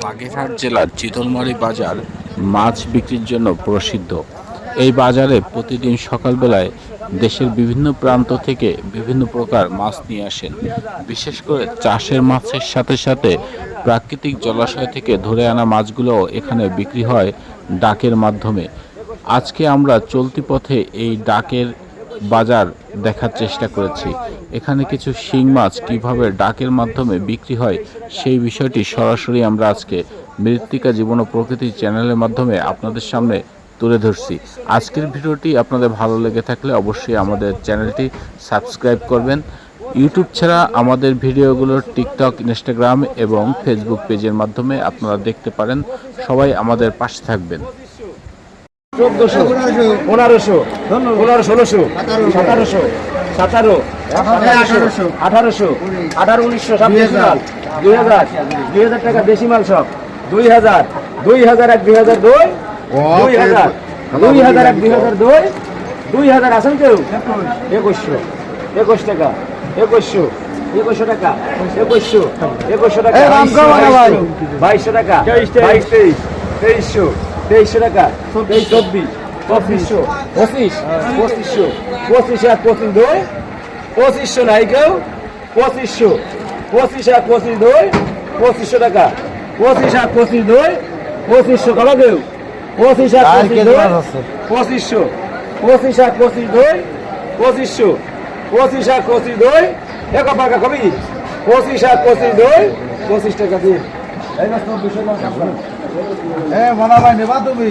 বাগেরহাট জেলার চিতলমারী বাজার মাছ বিক্রির জন্য প্রসিদ্ধ। এই বাজারে প্রতিদিন সকালবেলায় দেশের বিভিন্ন প্রান্ত থেকে বিভিন্ন প্রকার মাছ নিয়ে আসেন। বিশেষ করে চাষের মাছের সাথে সাথে প্রাকৃতিক জলাশয় থেকে ধরে আনা মাছগুলোও এখানে বিক্রি হয় ডাকের মাধ্যমে। আজকে আমরা চলতি পথে এই ডাকের বাজার দেখার চেষ্টা করেছি। এখানে কিছু শিং মাছ কিভাবে ডাকের মাধ্যমে বিক্রি হয় সেই বিষয়টি সরাসরি আমরা আজকে মৃত্তিকা জীবন ও প্রকৃতি চ্যানেলের মাধ্যমে আপনাদের সামনে তুলে ধরছি। আজকের ভিডিওটি আপনাদের ভালো লেগে থাকলে অবশ্যই আমাদের চ্যানেলটি সাবস্ক্রাইব করবেন। ইউটিউব ছাড়া আমাদের ভিডিওগুলো টিকটক, ইনস্টাগ্রাম এবং ফেসবুক পেজের মাধ্যমে আপনারা দেখতে পারেন। সবাই আমাদের পাশে থাকবেন। 1400, 1500, 1500, 1600, 1700, 17, 1800, 1800, 1900, সব দেশি মাল। 2000, 2000 টাকা দেশি মাল সব। 2000, 2000 এক 2002, 2000, 2000 এক 2002, 2000 আছেন কেউ? 2100, 21 টাকা, 2100, 2100 টাকা, 2100, 2100 টাকা, 2200 টাকা, 22, 23, 2300, 2300 টাকা, 24, 2500, 25, 2500, 25 আর 25 দুই, 2500 নাই কেউ, 2500, 25 আর 25 দুই, 2500 টাকা, 25 আর 25 দুই, 2500 কত কেউ, 25 আর 25 দুই, 2500, 25 আর 25 দুই, 2500, 25 আর 25 দুই, এক টাকা কবি, 25 আর 25 দুই, 25 টাকা দিন। এই না 2400 না। মনা ভাই নেবা তুমি